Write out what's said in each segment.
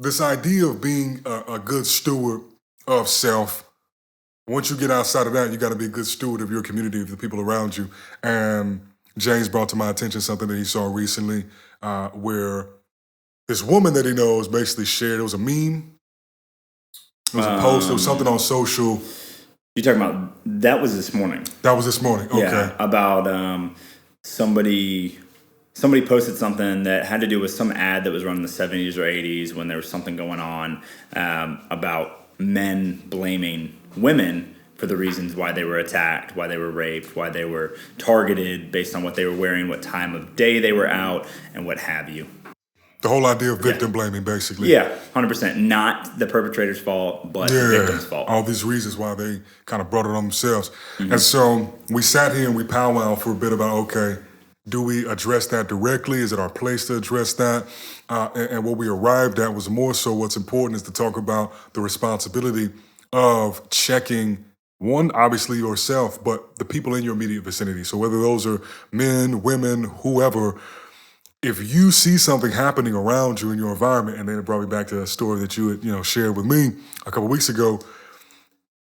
this idea of being a good steward of self. Once you get outside of that, you got to be a good steward of your community, of the people around you. And James brought to my attention something that he saw recently, where this woman that he knows basically shared. It was a meme. It was a post. It was something on social. You're talking about that was this morning. That was this morning. Okay. Yeah, about somebody posted something that had to do with some ad that was run in the 70s or 80s when there was something going on about men blaming women for the reasons why they were attacked, why they were raped, why they were targeted based on what they were wearing, what time of day they were out, and what have you. The whole idea of victim blaming, basically. Yeah, 100%. Not the perpetrator's fault, but the victim's fault. All these reasons why they kind of brought it on themselves. And so we sat here and we powwowed for a bit about, okay, do we address that directly? Is it our place to address that? And what we arrived at was more so what's important is to talk about the responsibility of checking, one, obviously yourself, but the people in your immediate vicinity. So whether those are men, women, whoever, if you see something happening around you in your environment, and then it brought me back to a story that you had, shared with me a couple weeks ago,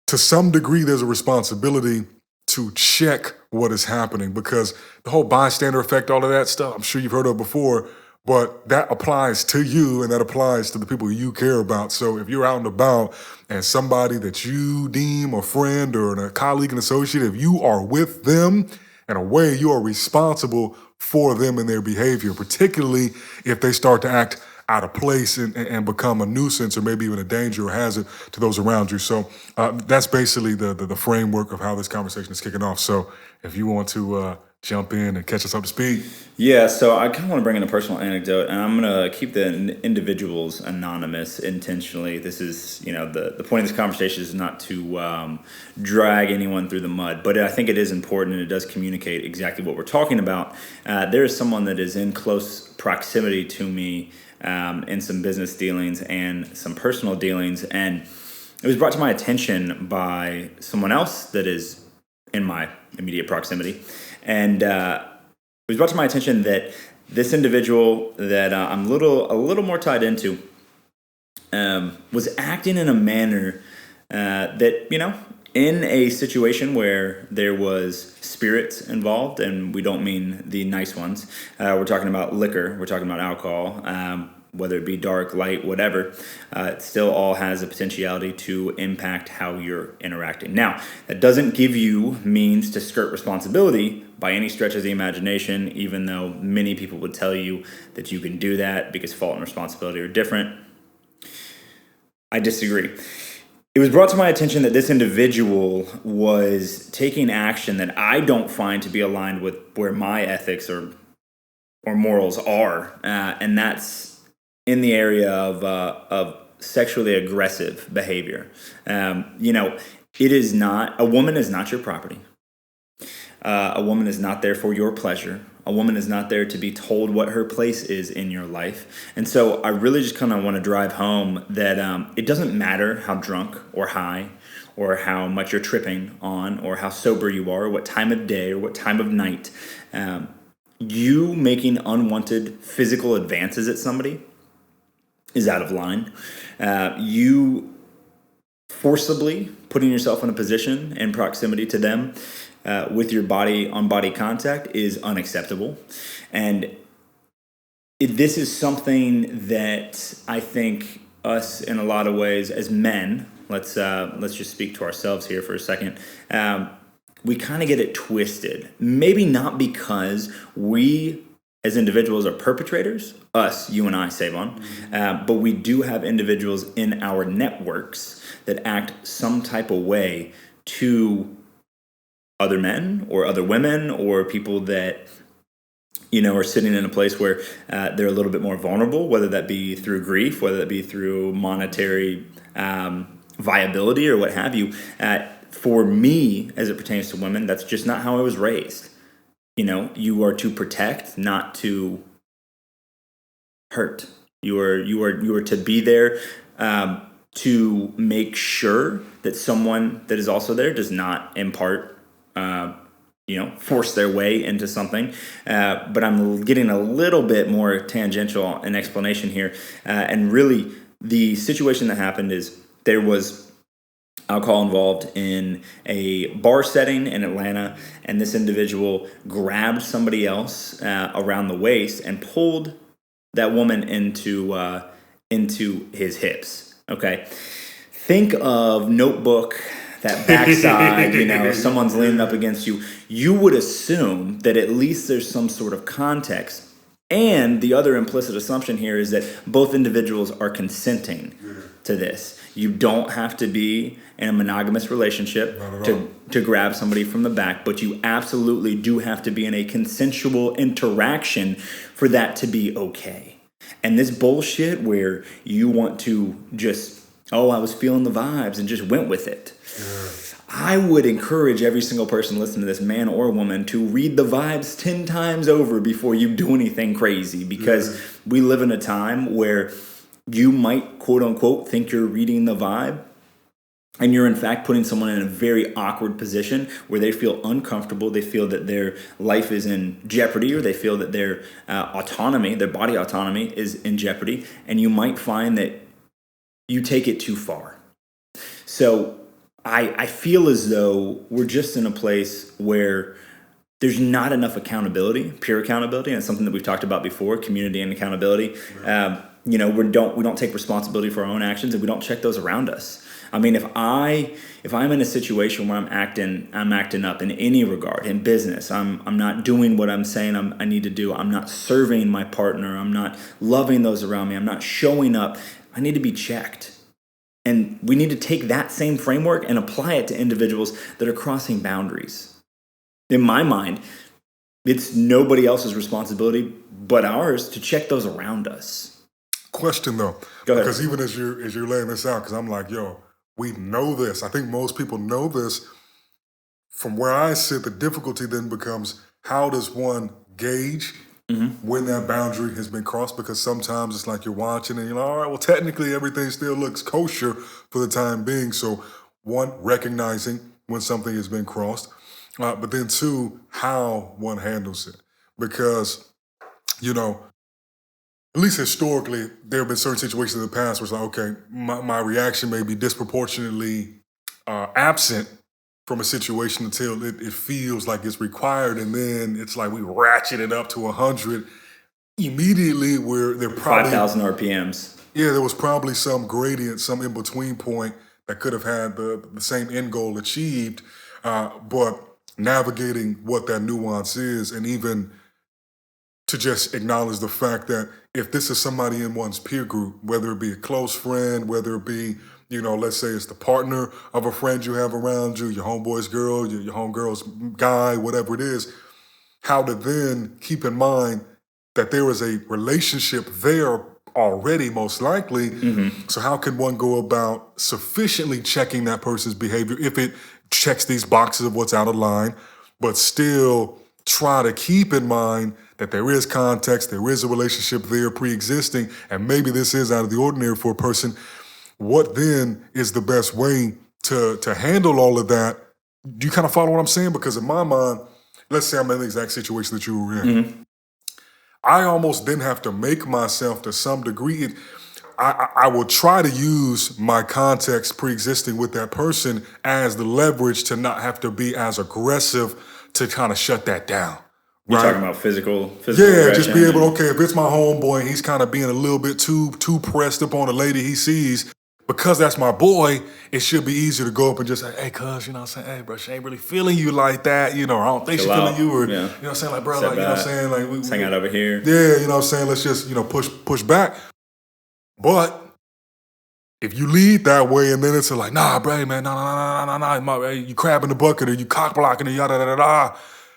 to some degree, there's a responsibility to check what is happening, because the whole bystander effect, all of that stuff, I'm sure you've heard of before, but that applies to you and that applies to the people you care about. So if you're out and about and somebody that you deem a friend or a colleague and associate, if you are with them, in a way, you are responsible for them and their behavior, particularly if they start to act out of place and become a nuisance or maybe even a danger or hazard to those around you. So that's basically the framework of how this conversation is kicking off. So if you want to jump in and catch us up to speed. Yeah, so I kind of want to bring in a personal anecdote, and I'm going to keep the individuals anonymous intentionally. This is, the point of this conversation is not to drag anyone through the mud, but I think it is important and it does communicate exactly what we're talking about. There is someone that is in close proximity to me in some business dealings and some personal dealings, and it was brought to my attention by someone else that is in my immediate proximity. And it was brought to my attention that this individual that I'm a little more tied into was acting in a manner that, in a situation where there was spirits involved, and we don't mean the nice ones. We're talking about liquor. We're talking about alcohol. Whether it be dark, light, whatever, it still all has a potentiality to impact how you're interacting. Now, that doesn't give you means to skirt responsibility by any stretch of the imagination, even though many people would tell you that you can do that because fault and responsibility are different. I disagree. It was brought to my attention that this individual was taking action that I don't find to be aligned with where my ethics or morals are, and that's in the area of sexually aggressive behavior. It is not, a woman is not your property. A woman is not there for your pleasure. A woman is not there to be told what her place is in your life. And so I really just kind of want to drive home that it doesn't matter how drunk or high or how much you're tripping on or how sober you are or what time of day or what time of night. You making unwanted physical advances at somebody is out of line. You forcibly putting yourself in a position in proximity to them with your body on body contact is unacceptable. And this is something that I think us in a lot of ways as men, let's just speak to ourselves here for a second, we kind of get it twisted. Maybe not because we as individuals are perpetrators, us, you and I, Sae'Von, but we do have individuals in our networks that act some type of way to other men or other women or people that, are sitting in a place where they're a little bit more vulnerable, whether that be through grief, whether that be through monetary viability or what have you. For me, as it pertains to women, that's just not how I was raised. You are to protect, not to hurt. You are to be there to make sure that someone that is also there does not impart, force their way into something. But I'm getting a little bit more tangential in explanation here, and really the situation that happened is there was alcohol involved in a bar setting in Atlanta, and this individual grabbed somebody else around the waist and pulled that woman into his hips. Okay, think of Notebook, that backside. Someone's leaning up against you. You would assume that at least there's some sort of context. And the other implicit assumption here is that both individuals are consenting to this. You don't have to be in a monogamous relationship to grab somebody from the back, but you absolutely do have to be in a consensual interaction for that to be okay. And this bullshit where you want to just, I was feeling the vibes and just went with it. I would encourage every single person listening to this, man or woman, to read the vibes 10 times over before you do anything crazy, because we live in a time where you might, quote unquote, think you're reading the vibe, and you're in fact putting someone in a very awkward position where they feel uncomfortable, they feel that their life is in jeopardy, or they feel that their autonomy, their body autonomy is in jeopardy, and you might find that you take it too far. So I feel as though we're just in a place where there's not enough accountability, pure accountability, and it's something that we've talked about before, community and accountability. We don't take responsibility for our own actions, and we don't check those around us. I mean, if I'm in a situation where I'm acting up in any regard, in business, I'm not doing what I'm saying I need to do, I'm not serving my partner, I'm not loving those around me, I'm not showing up, I need to be checked. And we need to take that same framework and apply it to individuals that are crossing boundaries. In my mind, it's nobody else's responsibility but ours to check those around us. Question though, Go ahead. because even as you're laying this out, because I'm like, we know this. I think most people know this. From where I sit, the difficulty then becomes, how does one gauge when that boundary has been crossed? Because sometimes it's like you're watching and you're like, all right, well, technically everything still looks kosher for the time being. So one, recognizing when something has been crossed, but then two, how one handles it. Because, at least historically, there have been certain situations in the past where it's like, okay, my reaction may be disproportionately absent from a situation until it feels like it's required, and then it's like we ratchet it up to 100 immediately, where they're probably 5,000 RPMs. Yeah, there was probably some gradient, some in-between point that could have had the same end goal achieved, but navigating what that nuance is, and even to just acknowledge the fact that if this is somebody in one's peer group, whether it be a close friend, whether it be, let's say it's the partner of a friend you have around you, your homeboy's girl, your homegirl's guy, whatever it is, how to then keep in mind that there is a relationship there already, most likely. So how can one go about sufficiently checking that person's behavior if it checks these boxes of what's out of line, but still try to keep in mind that there is context, there is a relationship there pre-existing, and maybe this is out of the ordinary for a person. What then is the best way to handle all of that? Do you kind of follow what I'm saying? Because in my mind, let's say I'm in the exact situation that you were in. I almost then have to make myself, to some degree, I will try to use my context pre-existing with that person as the leverage to not have to be as aggressive to kind of shut that down. You're talking about physical Yeah, just be able, okay, if it's my homeboy and he's kind of being a little bit too pressed up on a lady he sees, because that's my boy, it should be easier to go up and just say, hey, cuz, you know what I'm saying? Hey, bro, she ain't really feeling you like that, or I don't think she's feeling you, or, you know what I'm saying? Like, bro, like, you know what I'm saying? Like, let's hang out over here. Yeah, you know what I'm saying? Let's just, push back. But if you lead that way and then it's like, nah, bro, man, nah, you crabbing the bucket or you cock blocking or yada, da, da, da,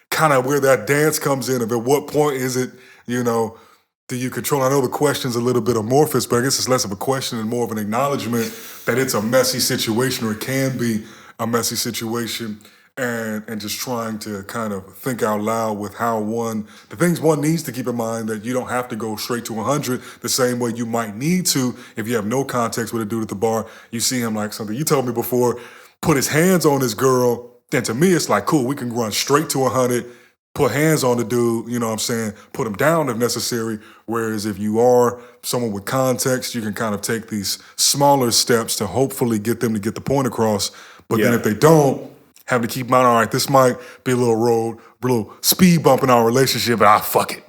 kind of where that dance comes in of at what point is it, do you control? I know the question's a little bit amorphous, but I guess it's less of a question and more of an acknowledgement that it's a messy situation, or it can be a messy situation, and just trying to kind of think out loud with how the things one needs to keep in mind, that you don't have to go straight to 100 the same way you might need to if you have no context with a dude at the bar. You see him like something you told me before, put his hands on his girl, then to me it's like, cool, we can run straight to 100. put hands on the dude, you know what I'm saying, put him down if necessary. Whereas if you are someone with context, you can kind of take these smaller steps to hopefully get them to get the point across. But then if they don't, have to keep in mind, all right, this might be a little speed bump in our relationship, but fuck it.